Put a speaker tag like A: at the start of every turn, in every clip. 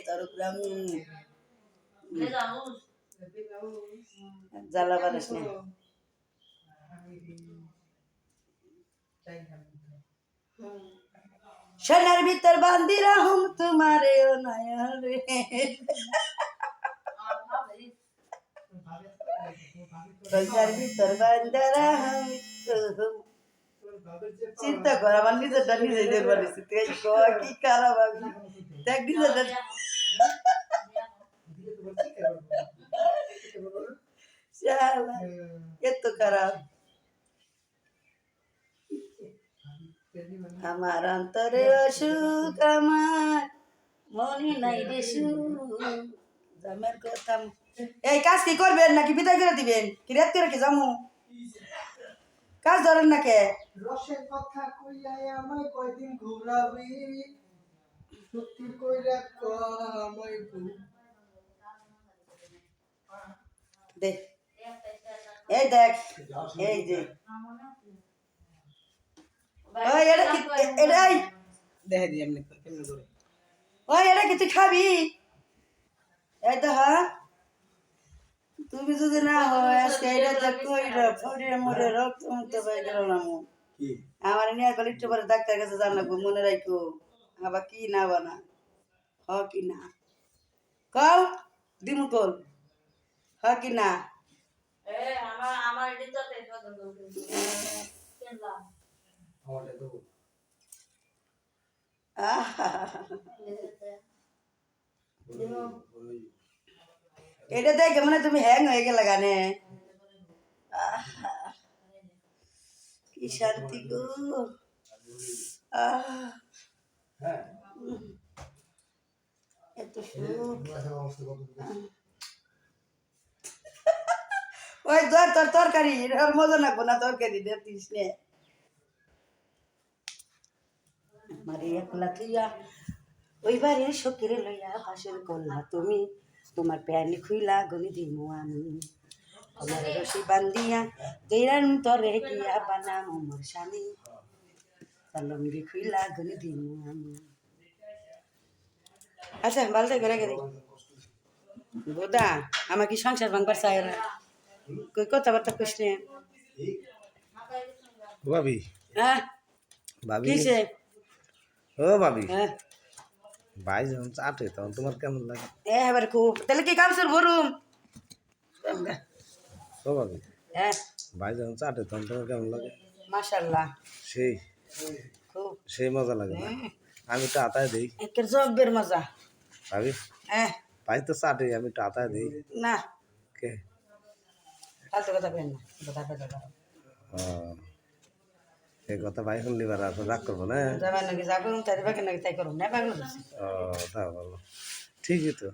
A: তরুগ্রাম জ্বালা পারিস না সোনার ভিতর বান্দি রাহুম তোমারে ও নয়ন রে সোনার ভিতর বান্দি রাহুম চিন্তা কর আমার নিজেরটা নিজে দিয়ে বলেছি তুই কি খারাপ আমি দেখ নিজেরটা এত খারাপ আমার অন্তরে অসুখ আমার মনে নাই রে জামের কথা এই কাজ কি করবেন নাকি বিদায় করে দিবেন কি রাত করে কি যামু কাজ ধরেন না কে
B: রসের কথা কইয়া আমায় কয়দিন ঘুরাবি সত্যি কইরা আমায়
A: দেখ এই দেখ এই যে ওই এটা কি এটাই
B: দেখে দিই এমনি কেমনে করে
A: ওই এটা কি তুই খাবি এই তো হ্যাঁ তুমি যদি না হয় আজকে এটা যে কইরা ফড়িয়ে মরে রক্ত মুক্ত হয়ে গেলাম
B: কি
A: আমার নিয়ে গেলে একটু পরে ডাক্তার কাছে জানাবো মনে রাখো আবার কি না বানা হ কি না কল দিমু কল হ কি না এটা দেখে মনে তুমি হ্যাং হয়ে গেলে গানে কি শান্তি গো এত সুখ ওই ধর তোর তরকারি আর মজা লাগবো না তরকারি দিস নে মারি একলা তুইয়া ওই বাড়ির সকিরে লইয়া হাসিল করলা তুমি তোমার প্যানি খুইলা গনি দিমু আমি আমার রশি বান্ধিয়া দেরান তরে গিয়া বানাম মোর স্বামী তালঙ্গি খুইলা গনি দিমু আমি আচ্ছা বালটা করে রেখে দিই বোদা আমার কি সংসার ভাঙবার চাই না কই কথাবার্তা কইস নে
B: ভাবি
A: হ্যাঁ
B: ভাবি
A: কিসে
B: ও ভাবি
A: হ্যাঁ
B: ভাই যখন চাটে তখন তোমার কেমন লাগে
A: এবার খুব তাহলে কি কাম শুরু করুম
B: ও ভাবি
A: হ্যাঁ
B: ভাই যখন চাটে তখন তোমার কেমন লাগে
A: মাশাআল্লাহ
B: সেই
A: খুব
B: সেই মজা লাগে না আমি তো আতায় দিই
A: একের জব্বের মজা
B: ভাবি
A: হ্যাঁ
B: ভাই তো চাটে আমি তো আতায় দিই
A: না
B: কে
A: ফালতু কথা কেন না কথা কথা
B: ও এই কথা ভাই শুনলি বার আর রাগ করবো না
A: যাবার নাকি যা করুন তাই বাকি নাকি তাই করুন না পাগল
B: ও তা ভালো ঠিকই তো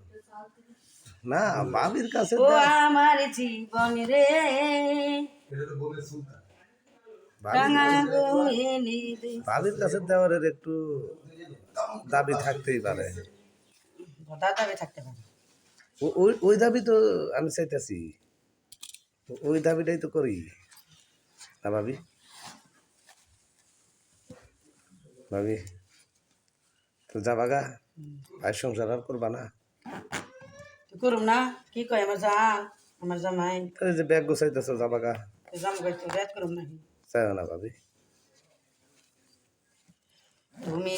B: না ভাবির কাছে
A: ও আমার জীবন রে রাঙা গোহিনী দে
B: ভাবির কাছে দেওয়ারের একটু দাবি থাকতেই পারে
A: দাদাবে থাকতে পারে
B: ওই ওই দাবি তো আমি চাইতেছি ওই দাবিটাই তো করি না ভাবি ভাবি তো যাবাগা ভাই সংসার আর করবা না
A: করুম না কি কয় আমার জান আমার জামাই
B: এই যে ব্যাগ গোছাইতেছো যাবাগা
A: জাম গাইতে রাত করুম নাকি
B: চাই না ভাবি
A: তুমি